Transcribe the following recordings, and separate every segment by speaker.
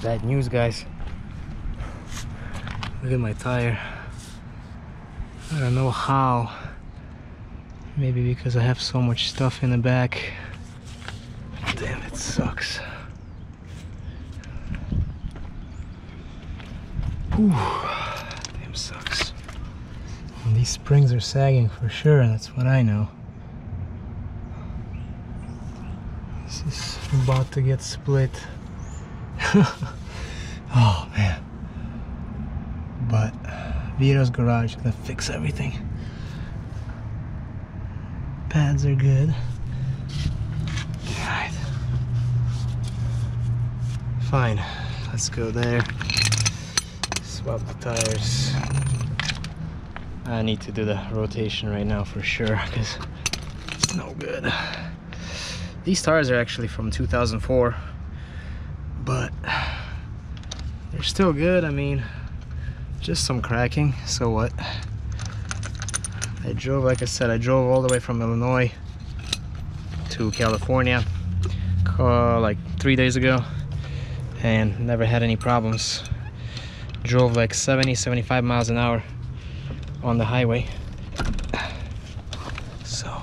Speaker 1: bad news, guys. Look at my tire. I don't know how. Maybe because I have so much stuff in the back. Damn, it sucks. Whew. Damn, sucks. And these springs are sagging for sure, that's what I know. This is about to get split. Oh man. But VITO'S garage is gonna fix everything. Pads are good. Alright. Fine. Let's go there. Swap the tires. I need to do the rotation right now for sure because it's no good. These tires are actually from 2004, but they're still good. I mean, just some cracking, so what? I drove, like I said, I drove all the way from Illinois to California like 3 days ago and never had any problems. Drove like 70-75 miles an hour on the highway. So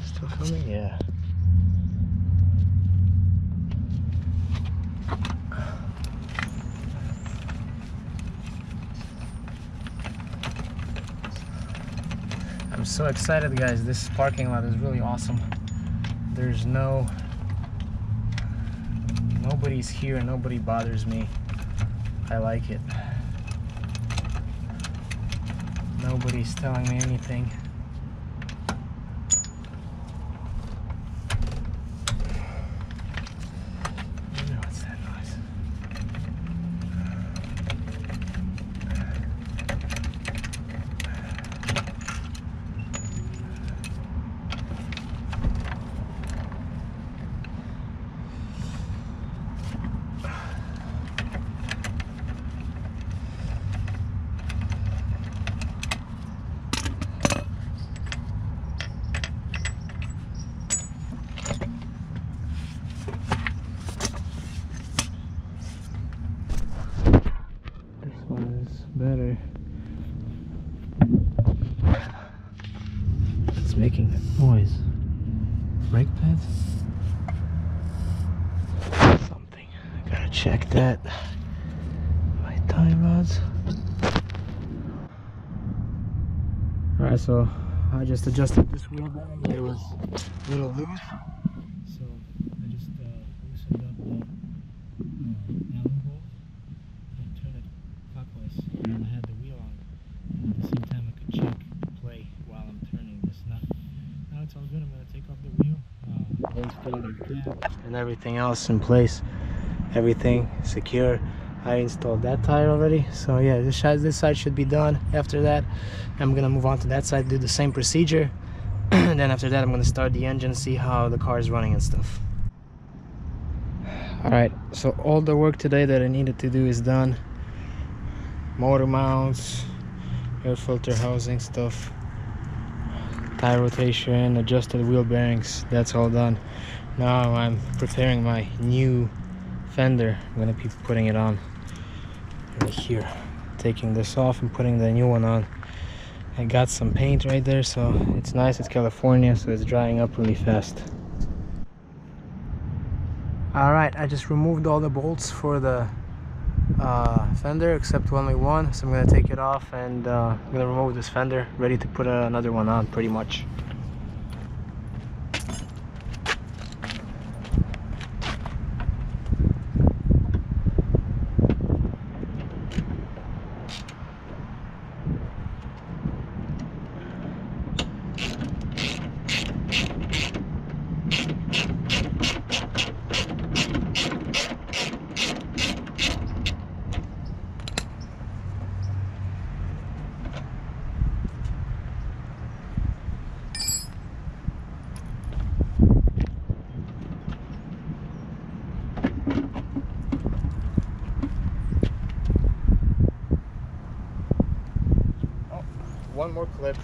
Speaker 1: still filming? Yeah. I'm so excited, guys. This parking lot is really awesome. There's nobody's here, nobody bothers me. I like it. Nobody's telling me anything. What's that noise? Better. It's making noise. Brake pads? Something. I gotta check that. My tie rods. Alright, so I just adjusted this wheel bearing. It was a little loose. So I just loosened up the Allen bolt and turned it clockwise. And I had the wheel on. And at the same time I could check play while I'm turning this nut. Now it's all good. I'm going to take off the wheel, install the cap and everything else in place. Everything secure. I installed that tire already, so yeah, this side should be done. After that I'm gonna move on to that side, do the same procedure, and then after that I'm gonna start the engine, see how the car is running and stuff. Alright, so all the work today that I needed to do is done. Motor mounts, air filter housing stuff, tire rotation, adjusted wheel bearings, that's all done. Now I'm preparing my new fender. I'm gonna be putting it on right here, taking this off and putting the new one on. I got some paint right there, so it's nice. It's California, so it's drying up really fast. Alright, I just removed all the bolts for the fender except only one, so I'm gonna take it off and I'm gonna remove this fender, ready to put another one on pretty much. one more clip.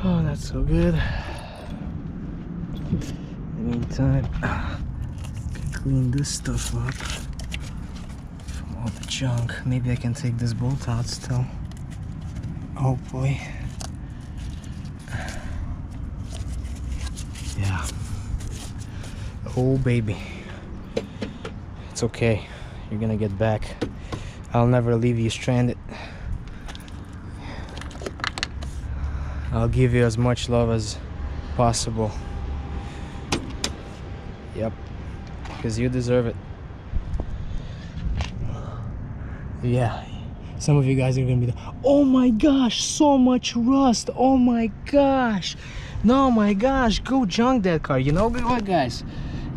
Speaker 1: Oh, that's so good. In the meantime, I can clean this stuff up from all the junk. Maybe I can take this bolt out still. Hopefully. Yeah. Oh, baby. It's okay. You're gonna get back. I'll never leave you stranded. I'll give you as much love as possible. Yep, because you deserve it. Yeah, some of you guys are gonna be like, oh my gosh, so much rust, oh my gosh, no, my gosh, go junk that car. You know what, guys?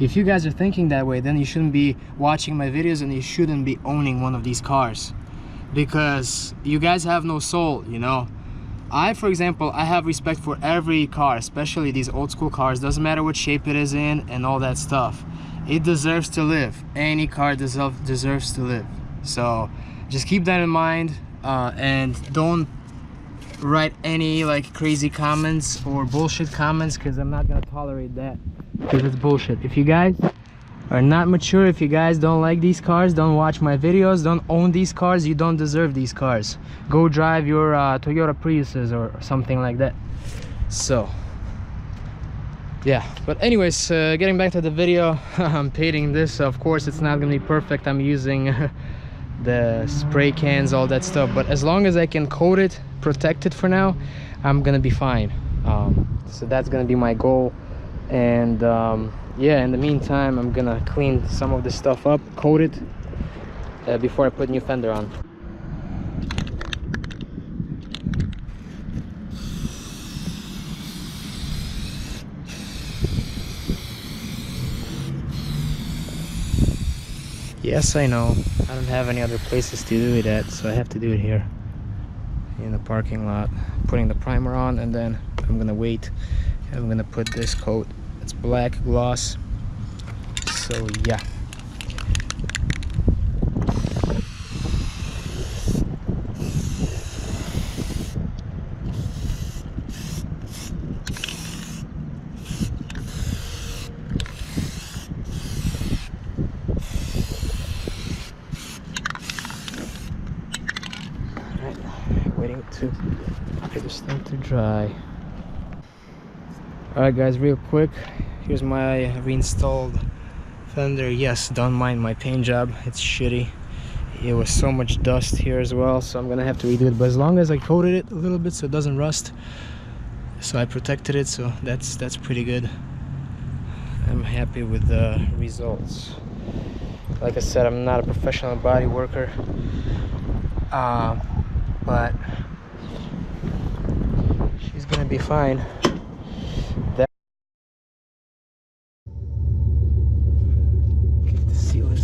Speaker 1: If you guys are thinking that way, then you shouldn't be watching my videos and you shouldn't be owning one of these cars, because you guys have no soul, you know? For example, I have respect for every car, especially these old school cars. Doesn't matter what shape it is in and all that stuff. It deserves to live. Any car deserves to live. So just keep that in mind, and don't write any like crazy comments or bullshit comments, because I'm not gonna tolerate that, because it's bullshit. If you guys are not mature, if you guys don't like these cars, don't watch my videos, don't own these cars, you don't deserve these cars. Go drive your Toyota Priuses or something like that. So yeah, but anyways, getting back to the video, I'm painting this. Of course it's not gonna be perfect. I'm using the spray cans, all that stuff, but as long as I can coat it, protect it for now, I'm gonna be fine. So that's gonna be my goal. And yeah, in the meantime, I'm gonna clean some of this stuff up, coat it before I put new fender on. Yes, I know, I don't have any other places to do it at, so I have to do it here in the parking lot, putting the primer on, and then I'm gonna wait. I'm gonna put this coat. It's black gloss, so yeah. Alright, waiting for this thing to dry. Alright guys, real quick, here's my reinstalled fender. Yes, don't mind my paint job, it's shitty. It was so much dust here as well, so I'm gonna have to redo it, but as long as I coated it a little bit so it doesn't rust, so I protected it, so that's pretty good. I'm happy with the results. Like I said, I'm not a professional body worker, but she's gonna be fine.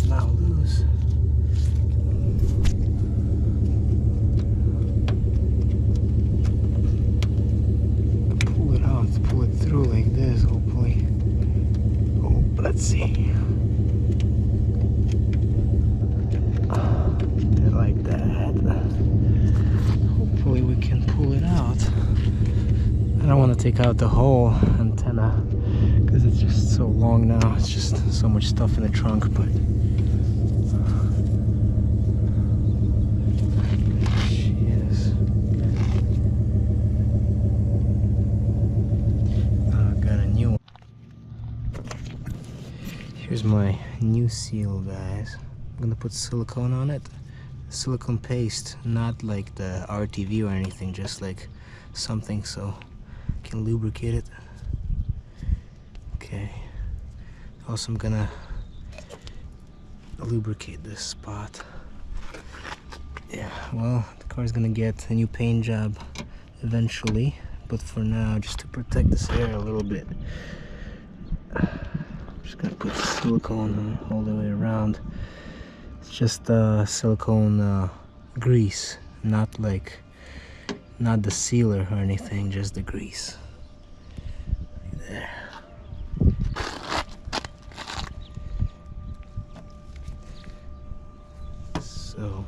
Speaker 1: Now loose. Pull it out, pull it through like this, hopefully. Oh, let's see. Like that. Hopefully we can pull it out. I don't want to take out the whole antenna because it's just so long now. It's just so much stuff in the trunk, but there she is. Got a new one. Here's my new seal, guys. I'm gonna put silicone on it. Silicone paste, not like the RTV or anything, just like something so I can lubricate it. Okay. Also, I'm gonna lubricate this spot. Yeah, well, the car's gonna get a new paint job eventually, but for now, just to protect this area a little bit, I'm just gonna put silicone all the way around. It's just silicone grease, not the sealer or anything, just the grease. Right there. So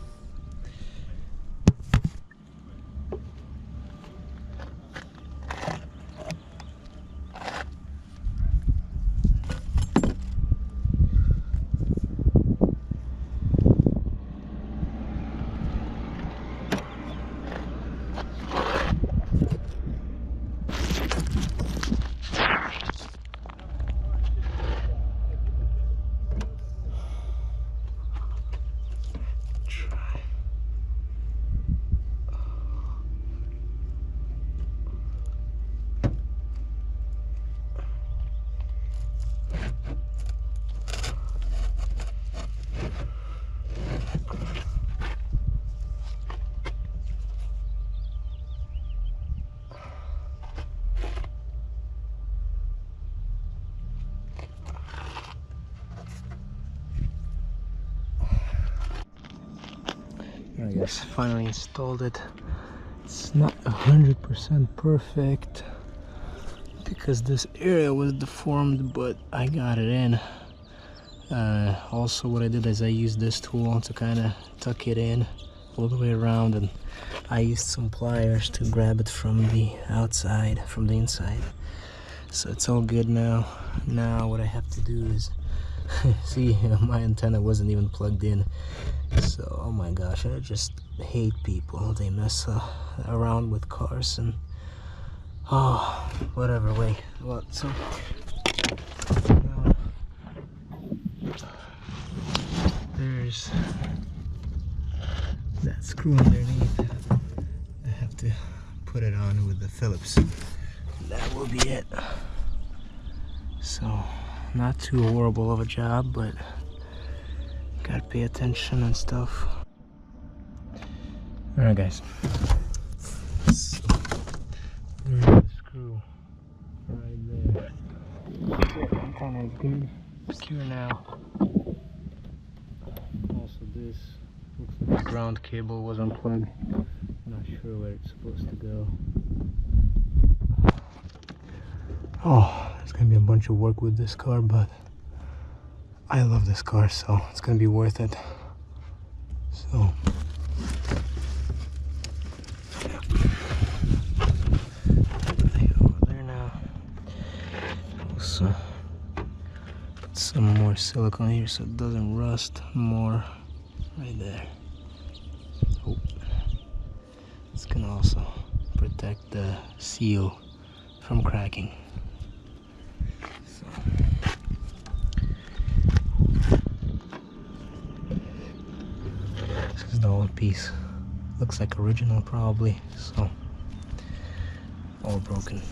Speaker 1: I guess finally installed it. It's not 100% perfect because this area was deformed, but I got it in. Also, what I did is I used this tool to kind of tuck it in all the way around, and I used some pliers to grab it from the outside, from the inside. So it's all good now. Now what I have to do is see, my antenna wasn't even plugged in. So, oh my gosh, I just hate people. They mess around with cars and oh, whatever. Wait, what? So there's that screw underneath. I have to put it on with the Phillips. That will be it. So, not too horrible of a job, but gotta pay attention and stuff. Alright, guys. So, there's the screw right there. I'm kind of good. Secure now. Also, this looks like the ground cable was unplugged. Not sure where it's supposed to go. Oh, there's gonna be a bunch of work with this car, but I love this car, so it's gonna be worth it. So yeah. Over there now. Also put some more silicone here so it doesn't rust more. Right there. Oh, it's gonna also protect the seal from cracking. So. This is the old piece. Looks like original probably, so all broken.